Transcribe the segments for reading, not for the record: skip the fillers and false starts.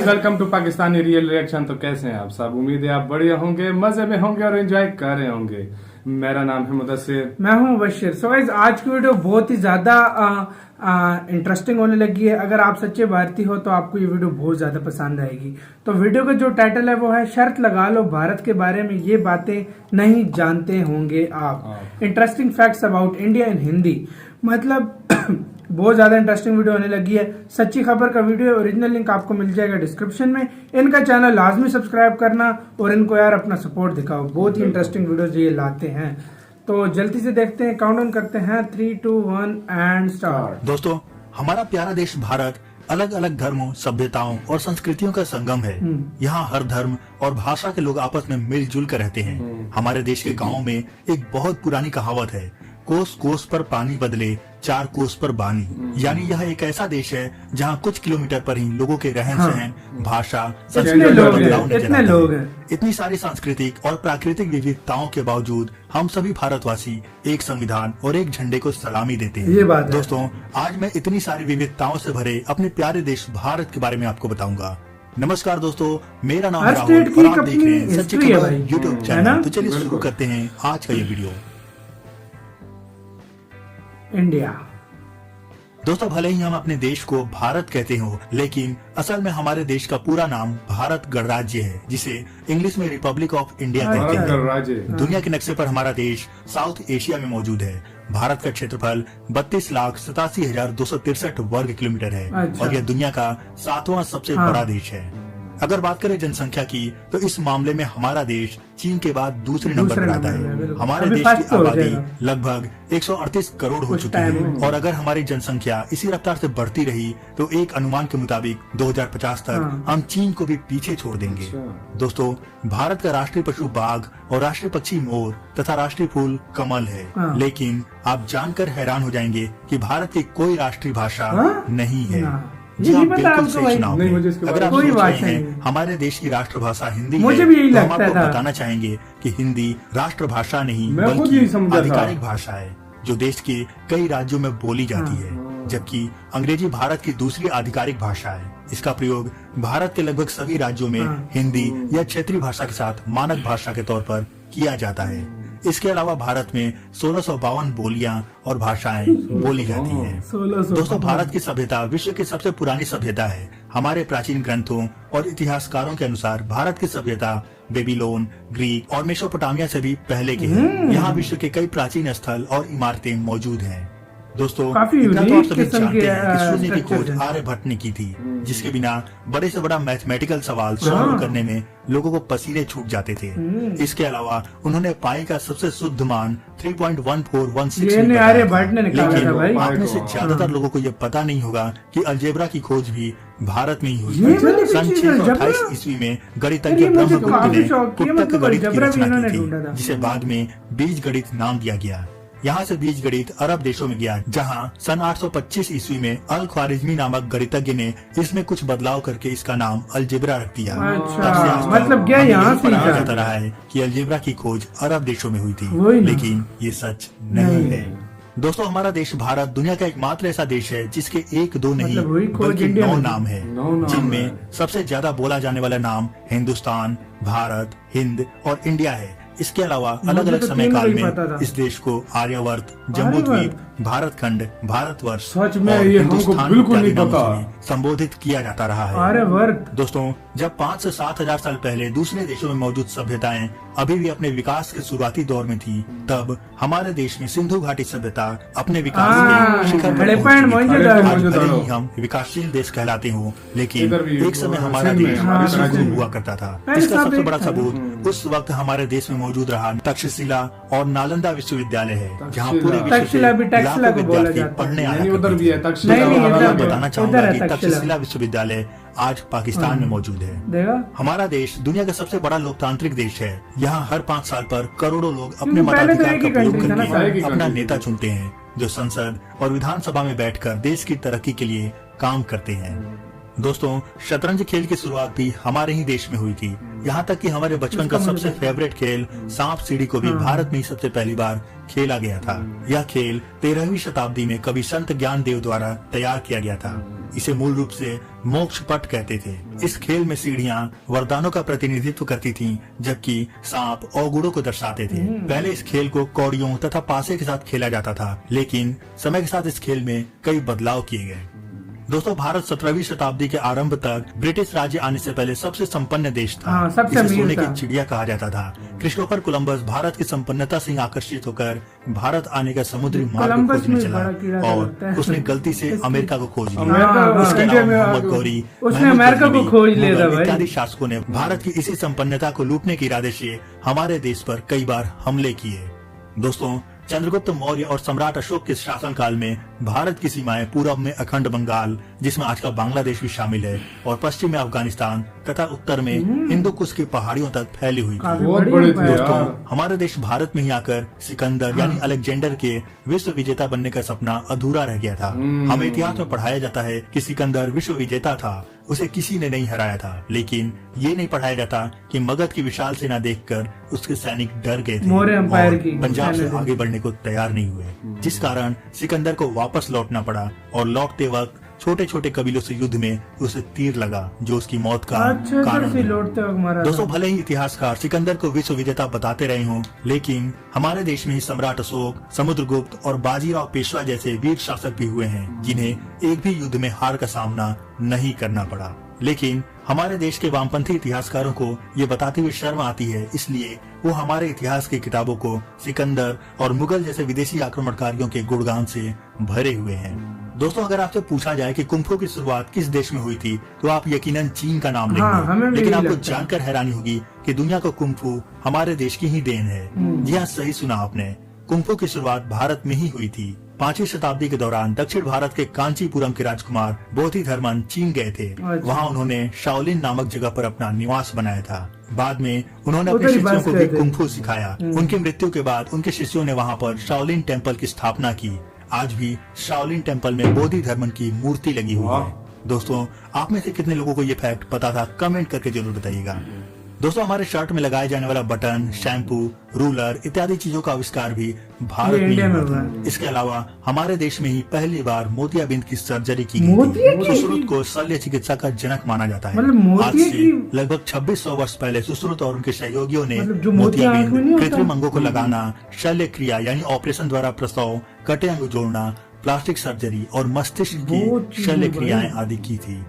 Welcome to Pakistani real reaction. तो कैसे हैं आप सब? उम्मीद है आप बढ़िया होंगे, मजे में होंगे और एंजॉय कर रहे होंगे। मेरा नाम है मुदस्सिर, मैं हूं बशीर। सो गाइस, आज की वीडियो बहुत ही ज्यादा इंटरेस्टिंग होने लगी है। अगर आप सच्चे भारतीय हो तो आपको ये वीडियो बहुत ज्यादा पसंद आएगी। तो वीडियो का जो टाइटल है वो है शर्त लगा लो भारत के बारे में ये बातें नहीं जानते होंगे आप। Interesting facts about India in Hindi. मतलब बहुत ज्यादा इंटरेस्टिंग वीडियो होने लगी है। सच्ची खबर का वीडियो ओरिजिनल लिंक आपको मिल जाएगा डिस्क्रिप्शन में। इनका चैनल लाजमी सब्सक्राइब करना और इनको यार अपना सपोर्ट दिखाओ। बहुत ही इंटरेस्टिंग वीडियोस ये लाते हैं। तो जल्दी से देखते हैं, काउंटडाउन करते हैं 3, 2, 1 एंड स्टार्ट। दोस्तों, हमारा प्यारा देश भारत अलग अलग धर्मों, सभ्यताओं और संस्कृतियों का संगम है। यहाँ हर धर्म और भाषा के लोग आपस में मिलजुल कर रहते हैं। हमारे देश के गाँव में एक बहुत पुरानी कहावत है, कोस कोस पर पानी बदले 4 कोस पर बानी। यानी यह एक ऐसा देश है जहाँ कुछ किलोमीटर पर ही लोगों के रहन सहन, भाषा, संस्कृति, इतनी सारी सांस्कृतिक और प्राकृतिक विविधताओं के बावजूद हम सभी भारतवासी एक संविधान और एक झंडे को सलामी देते हैं। ये बात है। दोस्तों, आज मैं इतनी सारी विविधताओं से भरे अपने प्यारे देश भारत के बारे में आपको बताऊंगा। नमस्कार दोस्तों, मेरा नाम राहुल और आप देख रहे हैं सच्ची खबर यूट्यूब चैनल। तो चलिए शुरू करते हैं आज का ये वीडियो। इंडिया। दोस्तों, भले ही हम अपने देश को भारत कहते हो, लेकिन असल में हमारे देश का पूरा नाम भारत गणराज्य है, जिसे इंग्लिश में रिपब्लिक ऑफ इंडिया कहते हैं। दुनिया के नक्शे पर हमारा देश साउथ एशिया में मौजूद है। भारत का क्षेत्रफल 32,87,263 वर्ग किलोमीटर है और यह दुनिया का 7वां सबसे बड़ा देश है। अगर बात करें जनसंख्या की, तो इस मामले में हमारा देश चीन के बाद दूसरे नंबर पर आता है। हमारे देश की आबादी लगभग 138 करोड़ हो चुकी है और अगर हमारी जनसंख्या इसी रफ्तार से बढ़ती रही तो एक अनुमान के मुताबिक 2050 तक हम चीन को भी पीछे छोड़ देंगे। दोस्तों, भारत का राष्ट्रीय पशु बाघ और राष्ट्रीय पक्षी मोर तथा राष्ट्रीय फूल कमल है। लेकिन आप जानकर हैरान हो जाएंगे कि भारत की कोई राष्ट्रीय भाषा नहीं है। जी हाँ, बिल्कुल सही सुना आपने। अगर आप सोच रहे हैं हमारे देश की राष्ट्रभाषा हिंदी है, तो हम आपको बताना चाहेंगे कि हिंदी राष्ट्रभाषा नहीं बल्कि आधिकारिक भाषा है जो देश के कई राज्यों में बोली जाती है, जबकि अंग्रेजी भारत की दूसरी आधिकारिक भाषा है। इसका प्रयोग भारत के लगभग सभी राज्यों में हिंदी या क्षेत्रीय भाषा के साथ मानक भाषा के तौर पर किया जाता है। इसके अलावा भारत में 1652 बोलियां और भाषाएं बोली जाती हैं। दोस्तों, भारत की सभ्यता विश्व की सबसे पुरानी सभ्यता है। हमारे प्राचीन ग्रंथों और इतिहासकारों के अनुसार भारत की सभ्यता बेबीलोन, ग्रीक और मेसोपोटामिया से भी पहले की है। यहाँ विश्व के कई प्राचीन स्थल और इमारतें मौजूद हैं। दोस्तों, इतना तो आप सभी जानते हैं कि शून्य की खोज आर्यभट्ट ने की थी, जिसके बिना बड़े से बड़ा मैथमेटिकल सवाल सॉल्व करने में लोगों को पसीने छूट जाते थे। इसके अलावा उन्होंने पाई का सबसे शुद्ध मान 3.1416 लेकिन आप में से ज्यादातर लोगों को यह पता नहीं होगा कि अलजेब्रा की खोज भी भारत में ही हुई थी। सन 628 ईस्वी में गणितज्ञ ब्रह्मगुप्त ने पुस्तक गणित की रचना की थी, जिसे बाद में बीज गणित नाम दिया गया। यहाँ से बीज गणित अरब देशों में गया, जहाँ सन 825 ईस्वी में अल ख्वारिज़मी नामक गणितज्ञ ने इसमें कुछ बदलाव करके इसका नाम अलजेब्रा रख दिया। मतलब क्या यहाँ से पता जाता रहा है कि अलजेब्रा की खोज अरब देशों में हुई थी, लेकिन ये सच नहीं है। दोस्तों, हमारा देश भारत दुनिया का एकमात्र ऐसा देश है जिसके 1, 2 नहीं बल्कि 9 नाम है, जिनमें सबसे ज्यादा बोला जाने वाला नाम हिंदुस्तान, भारत, हिंद और इंडिया है। इसके अलावा अलग अलग समय काल में इस देश को आर्यवर्त, जम्बूद्वीप, भारत खंड, भारतवर्ष और हिंदुस्तान इत्यादि नामों से संबोधित किया जाता रहा है। दोस्तों, जब 5 से 7 हजार साल पहले दूसरे देशों में मौजूद सभ्यताएं अभी भी अपने विकास के शुरुआती दौर में थी, तब हमारे देश में सिंधु घाटी सभ्यता अपने विकास के शिखर पर पहुंची। हम विकासशील देश कहलाते हो, लेकिन एक समय हमारा देश गुरुकुल हुआ करता था। इसका सबसे बड़ा सबूत उस वक्त हमारे देश में मौजूद रहा तक्षशिला और नालंदा विश्वविद्यालय है, जहाँ पूरे विश्व लाखों विद्यार्थी पढ़ने आया करते थे। बताना चाहूंगा कि तक्षशिला विश्वविद्यालय आज पाकिस्तान में मौजूद है। हमारा देश दुनिया का सबसे बड़ा लोकतांत्रिक देश है। यहाँ हर 5 साल पर करोड़ों लोग अपने मताधिकार का प्रयोग करके अपना नेता चुनते हैं, जो संसद और विधानसभा में बैठकर देश की तरक्की के लिए काम करते हैं। दोस्तों, शतरंज खेल की शुरुआत भी हमारे ही देश में हुई थी। यहाँ तक कि हमारे बचपन का सबसे फेवरेट खेल सांप सीढ़ी को भी भारत में ही सबसे पहली बार खेला गया था। यह खेल 13वीं शताब्दी में कवि संत ज्ञानदेव द्वारा तैयार किया गया था। इसे मूल रूप से मोक्ष पट कहते थे। इस खेल में सीढ़ियां वरदानों का प्रतिनिधित्व करती थीं, जबकि सांप अवगुणों को दर्शाते थे। पहले इस खेल को कौड़ियों तथा पासे के साथ खेला जाता था, लेकिन समय के साथ इस खेल में कई बदलाव किए गए। दोस्तों, भारत 17वीं शताब्दी के आरंभ तक ब्रिटिश राज्य आने से पहले सबसे संपन्न देश था। सबसे इसे सोने था। की चिड़िया कहा जाता था। क्रिस्टोफर कोलंबस भारत की संपन्नता से आकर्षित होकर भारत आने का समुद्री मार्ग खोजने चला और उसने गलती से अमेरिका को खोज लिया। उसके अलावा मोहम्मद गौरी, उसने अमेरिका को खोज लिया था भाई। इत्यादि शासकों ने भारत की इसी संपन्नता को लूटने के इरादे से हमारे देश पर कई बार हमले किए। दोस्तों, चंद्रगुप्त मौर्य और सम्राट अशोक के शासनकाल में भारत की सीमाएं पूर्व में अखंड बंगाल, जिसमें आज का बांग्लादेश भी शामिल है, और पश्चिम में अफगानिस्तान तथा उत्तर में हिंदू कुश की पहाड़ियों तक फैली हुई थी। बहुत बड़ी थी दोस्तों, यार। हमारे देश भारत में ही आकर सिकंदर यानी अलेक्जेंडर के विश्व विजेता बनने का सपना अधूरा रह गया था। हमें इतिहास में पढ़ाया जाता है कि सिकंदर विश्व विजेता था, उसे किसी ने नहीं हराया था, लेकिन ये नहीं पढ़ाया जाता कि मगध की विशाल सेना देखकर उसके सैनिक डर गए थे मौर्य एम्पायर और की पंजाब से सेना आगे बढ़ने को तैयार नहीं हुए, जिस कारण सिकंदर को वापस लौटना पड़ा और लौटते वक्त छोटे छोटे कबीलों से युद्ध में उसे तीर लगा, जो उसकी मौत का कारण बना। लौटते वक्त मारा दोस्तों, भले ही इतिहासकार सिकंदर को विश्व विजेता बताते रहे हों, लेकिन हमारे देश में ही सम्राट अशोक, समुद्रगुप्त और बाजीराव पेशवा जैसे वीर शासक भी हुए हैं, जिन्हें एक भी युद्ध में हार का सामना नहीं करना पड़ा। लेकिन हमारे देश के वामपंथी इतिहासकारों को ये बताते हुए शर्म आती है, इसलिए वो हमारे इतिहास की किताबों को सिकंदर और मुगल जैसे विदेशी आक्रमणकारियों के गुणगान से भरे हुए हैं। दोस्तों, अगर आपसे पूछा जाए कि कुंफू की शुरुआत किस देश में हुई थी, तो आप यकीनन चीन का नाम लेंगे। लेकिन आपको जानकर हैरानी होगी कि दुनिया को कुंफू हमारे देश की ही देन है। जी हाँ, सही सुना आपने। कुंफू की शुरुआत भारत में ही हुई थी। 5वीं शताब्दी के दौरान दक्षिण भारत के कांचीपुरम के राजकुमार बोधिधर्मन चीन गए थे। वहाँ उन्होंने शाओलिन नामक जगह पर अपना निवास बनाया था। बाद में उन्होंने अपने शिष्यों को भी कुंफू सिखाया। उनकी मृत्यु के बाद उनके शिष्यों ने वहाँ पर शाओलिन टेम्पल की स्थापना की। आज भी शाओलिन टेम्पल में बोधिधर्मन की मूर्ति लगी हुई है। दोस्तों, आप में से कितने लोगों को ये फैक्ट पता था? कमेंट करके जरूर बताइएगा। दोस्तों, हमारे शर्ट में लगाए जाने वाला बटन, शैम्पू, रूलर इत्यादि चीजों का आविष्कार भी भारत में हुआ था। इसके अलावा हमारे देश में ही पहली बार मोतियाबिंद की सर्जरी की गई थी। सुश्रुत को शल्य चिकित्सा का जनक माना जाता है। आज से लगभग 2600 वर्ष पहले सुश्रुत और उनके सहयोगियों ने मोतियाबिंद, कृत्रिम अंगों को लगाना, शल्य क्रिया यानी ऑपरेशन द्वारा प्रसव, कटे अंग जोड़ना, प्लास्टिक सर्जरी और मस्तिष्क की शल्य क्रियाएं आदि की थी।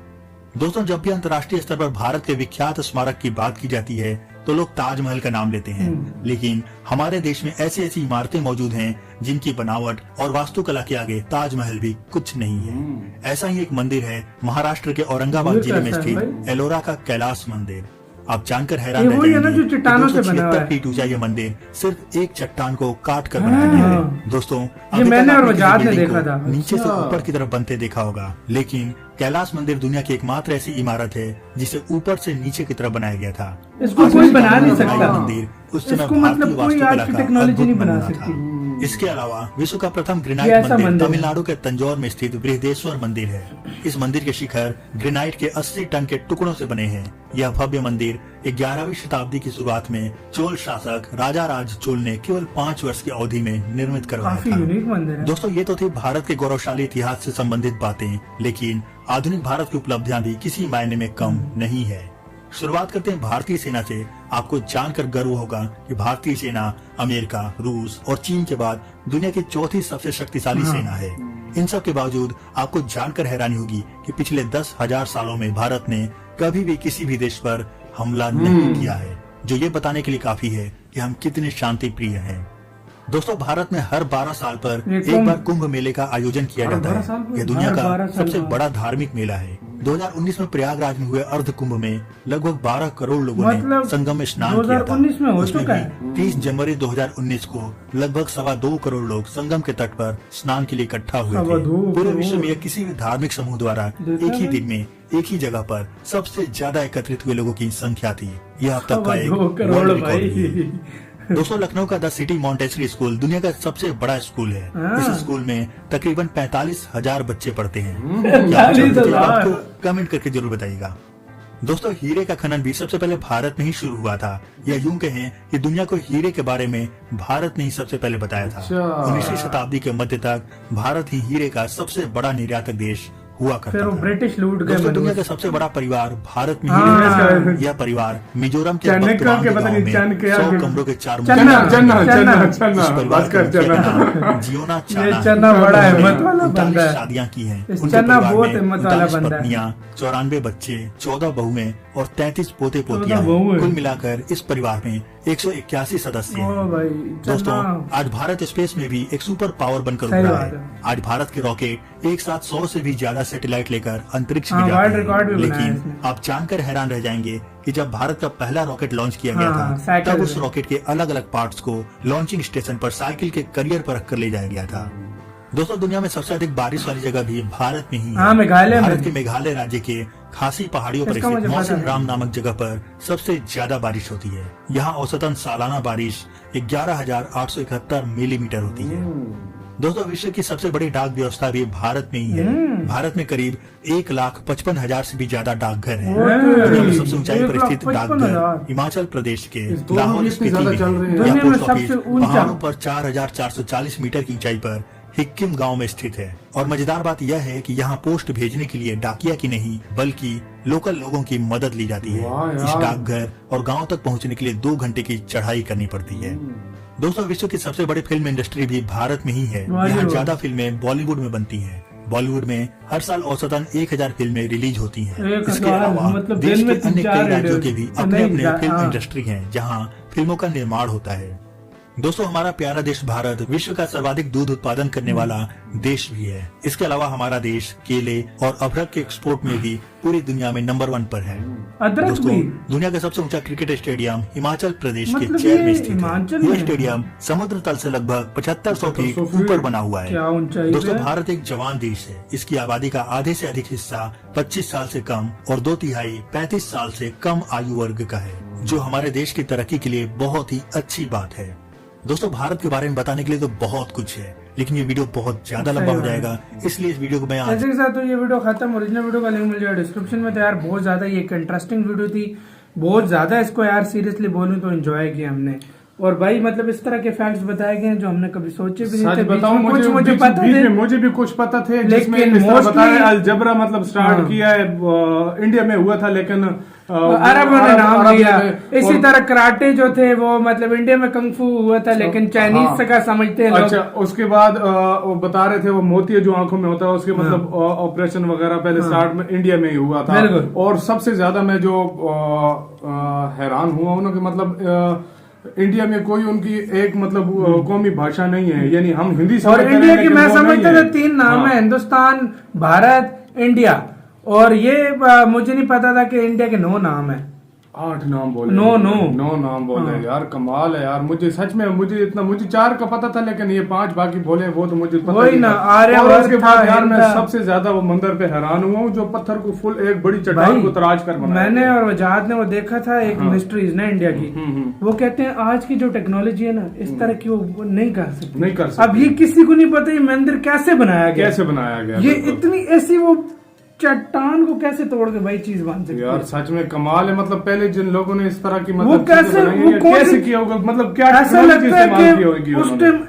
दोस्तों, जब भी अंतर्राष्ट्रीय स्तर पर भारत के विख्यात स्मारक की बात की जाती है, तो लोग ताजमहल का नाम लेते हैं। लेकिन हमारे देश में ऐसी ऐसी इमारतें मौजूद हैं जिनकी बनावट और वास्तुकला के आगे ताजमहल भी कुछ नहीं है। ऐसा ही एक मंदिर है महाराष्ट्र के औरंगाबाद जिले में स्थित एलोरा का कैलाश मंदिर। आप जानकर हैरान रह जाएंगे कि 276 फीट ऊंचा ये मंदिर सिर्फ एक चट्टान को काट कर बनाया गया है। दोस्तों, मैंने और वजाद में देखा था, नीचे से ऊपर की तरफ बनते देखा होगा, लेकिन कैलाश मंदिर दुनिया की एकमात्र ऐसी इमारत है जिसे ऊपर से नीचे की तरफ बनाया गया था। इसको कोई बना नहीं सकता। मंदिर उस समय भारतीय वास्तुकला का अद्भुत बना था। इसके अलावा विश्व का प्रथम ग्रेनाइट मंदिर तमिलनाडु के तंजौर में स्थित बृहदेश्वर मंदिर है। इस मंदिर के शिखर ग्रेनाइट के 80 टन के टुकड़ों से बने हैं। यह भव्य मंदिर 11वीं शताब्दी की शुरुआत में चोल शासक राजा राज चोल ने केवल 5 वर्ष की अवधि में निर्मित करवाया था। दोस्तों, ये तो थी भारत के गौरवशाली इतिहास से संबंधित बातें, लेकिन आधुनिक भारत की उपलब्धियां भी किसी मायने में कम नहीं है। शुरुआत करते हैं भारतीय सेना से। आपको जानकर गर्व होगा कि भारतीय सेना अमेरिका, रूस और चीन के बाद दुनिया की चौथी सबसे शक्तिशाली सेना है। इन सब के बावजूद आपको जानकर हैरानी होगी कि पिछले 10,000 सालों में भारत ने कभी भी किसी भी देश पर हमला नहीं किया है, जो ये बताने के लिए काफी है कि हम कितने शांति प्रिय हैं। दोस्तों, भारत में हर 12 साल पर एक बार कुंभ मेले का आयोजन किया जाता है। यह दुनिया का सबसे बड़ा धार्मिक मेला है। 2019 में प्रयागराज में हुए अर्ध कुंभ में लगभग 12 करोड़ लोगों ने संगम में स्नान किया था। उसमें भी 30 जनवरी 2019 को लगभग 2.25 करोड़ लोग संगम के तट पर स्नान के लिए इकट्ठा हुए थे। पूरे विश्व में किसी भी धार्मिक समूह द्वारा एक ही दिन में एक ही जगह पर सबसे ज्यादा एकत्रित हुए लोगों की संख्या थी। यह अब तक का एक वर्ल्ड रिकॉर्ड है। दोस्तों लखनऊ का द सिटी मॉन्टेसरी स्कूल दुनिया का सबसे बड़ा स्कूल है। इस स्कूल में तकरीबन 45,000 बच्चे पढ़ते हैं। क्या आप जानते थे? आपको कमेंट करके जरूर बताइएगा। दोस्तों हीरे का खनन भी सबसे पहले भारत में ही शुरू हुआ था, या यूं कहें कि दुनिया को हीरे के बारे में भारत ने ही सबसे पहले बताया था। 19वीं शताब्दी के मध्य तक भारत ही हीरे का सबसे बड़ा निर्यातक देश हुआ करता फिर वो था। ब्रिटिश लूट गए। दोस्तों दुनिया का सबसे बड़ा परिवार भारत में ही रहता है। यह परिवार मिजोरम के बख्तवान गांव में 100 कमरों के 4 जियोना चन्ना बड़ा हिम्मत वाला बंदा है। शादियां की हैं। इस उनके चन्ना परिवार बहुत में हिम्मत वाला 39 बंदा है। पत्नियां, 94 बच्चे, 14 बहुएं और 33 पोते पोतियां। बहुएं। कुल मिलाकर इस परिवार में 181 सदस्य ओ हैं। भाई दोस्तों चन्ना। आज भारत स्पेस में भी एक सुपर पावर बनकर सही उभरा बात है। है। आज भारत के रॉकेट एक साथ 100 से भी ज्यादा सैटेलाइट लेकर अंतरिक्ष में हाँ, जाते वर्ल्ड हैं। रिकॉर्ड भी बनाया लेकिन इसने। आप जानकर हैरान रह जाएंगे कि जब भारत का पहला रॉकेट लॉन्च किया गया हाँ, था साइकिल तब उस से। रॉकेट के अलग अलग पार्ट्स को लॉन्चिंग स्टेशन पर साइकिल के करियर पर रखकर ले जाया गया था। दोस्तों दुनिया में सबसे अधिक बारिश वाली जगह भी भारत में ही है। हाँ, मेघालय में। भारत के मेघालय राज्य के खासी पहाड़ियों पर इसका स्थित मुझे पता मौसम है। राम नामक जगह पर सबसे ज्यादा बारिश होती है। यहाँ औसतन सालाना बारिश 11,871 मिलीमीटर होती है। दोस्तों विश्व की सबसे बड़ी डाक व्यवस्था भी भारत में ही है। भारत में करीब 1,55,000 से भी ज्यादा डाकघर हैं। दुनिया में सबसे ऊंचाई पर स्थित 1,55,000 डाकघर हिमाचल प्रदेश के दोनों लाहौल भी इतनी स्पीति ज्यादा में चल है। रही है। यह दुनिया में पोस्ट ऑफिस सबसे ऊंचा। पहाड़ों पर 4,440 मीटर की ऊंचाई पर हिक्किम गांव में स्थित है। और मजेदार बात यह है कि यहाँ पोस्ट भेजने के लिए डाकिया की नहीं बल्कि लोकल लोगों की मदद ली जाती है। वाह यार। इस डाकघर और गांव तक पहुंचने के लिए 2 घंटे की चढ़ाई करनी पड़ती है। दोस्तों विश्व की सबसे बड़ी फिल्म इंडस्ट्री भी भारत में ही है। वाह जी यहाँ वाह। ज्यादा फिल्में बॉलीवुड में बनती हैं। बॉलीवुड में हर साल औसतन 1,000 फिल्में रिलीज होती हैं। 1,000 इसके अलावा मतलब देश दिन के में अन्य 3-4 कई राज्यों के भी अपने नहीं, अपने फिल्म हाँ। इंडस्ट्री हैं जहाँ फिल्मों का निर्माण होता है। दोस्तों हमारा प्यारा देश भारत विश्व का सर्वाधिक दूध उत्पादन करने वाला देश भी है। इसके अलावा हमारा देश केले और अदरक के एक्सपोर्ट में भी पूरी दुनिया में नंबर 1 पर है। अदरक दोस्तों भी दुनिया का सबसे ऊंचा क्रिकेट स्टेडियम हिमाचल प्रदेश मतलब के चैर में ये स्थित हिमाचल है। में यह है। स्टेडियम समुद्र तल से लगभग 7500 फीट 7500 फीट ऊपर बना हुआ है। क्या ऊंचाई दोस्तों पे? भारत एक जवान देश है। इसकी आबादी का आधे से अधिक हिस्सा 25 साल से कम और 2/3 35 साल से कम आयु वर्ग का है, जो हमारे देश की तरक्की के लिए बहुत ही अच्छी बात है। दोस्तों भारत के बारे में बताने के लिए तो बहुत कुछ है, लेकिन ये वीडियो बहुत ज्यादा लंबा हो जाएगा, इसलिए इस वीडियो को मैं आज ऐसे के साथ तो ये वीडियो खत्म। ओरिजिनल वीडियो का लिंक मिल जाएगा डिस्क्रिप्शन में। तो यार बहुत ज्यादा ये एक इंटरेस्टिंग वीडियो थी, बहुत ज्यादा इसको यार सीरियसली बोलूं तो एंजॉय किया हमने। और भाई मतलब इस तरह के फैक्ट्स बताए गए हैं जो हमने कभी सोचे भी नहीं सच थे। बीच बताऊं में कुछ मुझे बीच पता में थे, मुझे भी कुछ पता थे, जिसमें लेकिन इस तरह बताया mostly- अलजबरा मतलब स्टार्ट हाँ। किया है इंडिया में हुआ था, लेकिन अरबों ने नाम अरब लिया। ने- इसी और- तरह कराटे जो थे वो मतलब इंडिया में कंफू हुआ था, लेकिन चाइनीज हाँ। से का समझते हैं लोग। अच्छा उसके बाद वो बता रहे थे वो मोतिया जो आंखों में होता है उसके मतलब ऑपरेशन वगैरह पहले स्टार्ट में इंडिया में ही हुआ था। बिल्कुल। और सबसे ज्यादा मैं जो हैरान हुआ हूं कि मतलब इंडिया में कोई उनकी एक मतलब कौमी भाषा नहीं है, यानी हम हिंदी और समझते हैं, इंडिया की लेकिन मैं वो नहीं समझता है। था 3 नाम हाँ। है, हिंदुस्तान, भारत, इंडिया। और ये मुझे नहीं पता था कि इंडिया के 9 नाम है। 8 नाम बोले। नो। 9 नाम बोले। हाँ। यार कमाल है यार। मुझे सच में मुझे 4 का पता था, लेकिन ये 5 बाकी बोले वो तो मुझे पता वही नहीं ना, था। आर्यभट्ट और उसके बाद था, यार मैं हिंद था। सबसे ज्यादा वो मंदिर पे हैरान हुआ हूँ जो पत्थर को फुल एक बड़ी चट्टान भाई को तराश कर बनाया मैंने गया। और वजाहत ने वो देखा था एक मिस्ट्रीज ना इंडिया की। वो कहते हैं आज की जो टेक्नोलॉजी है ना इस तरह की वो नहीं कर सकती। नहीं कर सकते। अब ये किसी को नहीं पता ये मंदिर कैसे बनाया गया। कैसे बनाया गया ये बिल्कुल। इतनी ऐसी वो चट्टान को कैसे तोड़ के भाई चीज बन सकती यार है। सच में कमाल है। मतलब पहले जिन लोगों ने इस तरह की वो मतलब कैसे चीजें बनाई वो हैं, कौन कैसे सी- किया होगा, मतलब क्या ऐसा टेक्नोलॉजी लगता इस्तेमाल है की कि होगी उस उन्होंने। टाइम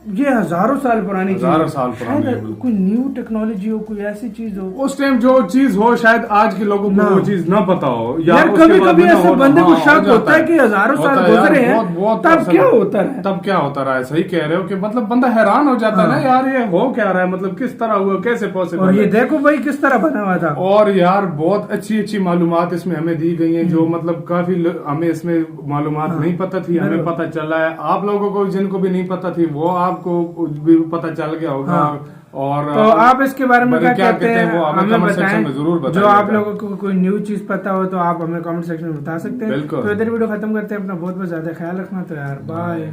ये हजारों साल पुरानी चीज हजारों है। साल पुरानी है, शायद बिल्कुल। कोई न्यू टेक्नोलॉजी हो, कोई ऐसी चीज हो। उस टाइम जो चीज हो शायद आज के लोगों को ना। वो चीज ना पता हो, यार उसके कभी बाद कभी में ना ऐसे हो, बंदे को हाँ, शक हो होता है कि हजारों होता साल है यार, गुजरे हैं, बहुत तब ऐसा क्या लगता है। होता है। तब क्या होता रहा है, सही कह रहे हो कि मतलब बंदा हैरान हो जाता है ना यार, ये हो क्या रहा है, मतलब किस तरह हुआ, कैसे और पॉसिबल ये है। देखो भाई किस तरह बना हुआ था। और यार बहुत अच्छी अच्छी मालूमात इसमें हमें दी गई हैं, जो मतलब काफी हमें इसमें मालूमात नहीं पता थी, हमें बिल्कुल। पता चला है। आप लोगों को जिनको भी नहीं पता थी वो आपको भी पता चल गया होगा। हाँ। और तो आप इसके बारे में क्या कहते हैं वो हमें कमेंट सेक्शन में जरूर बताएं। बताइए। जो आप लोगों को कोई न्यू चीज पता हो तो आप हमें कमेंट सेक्शन में बता सकते हैं। बिल्कुल। तो इधर वीडियो खत्म करते हैं। अपना बहुत बहुत ज्यादा ख्याल रखना। तो यार बाय।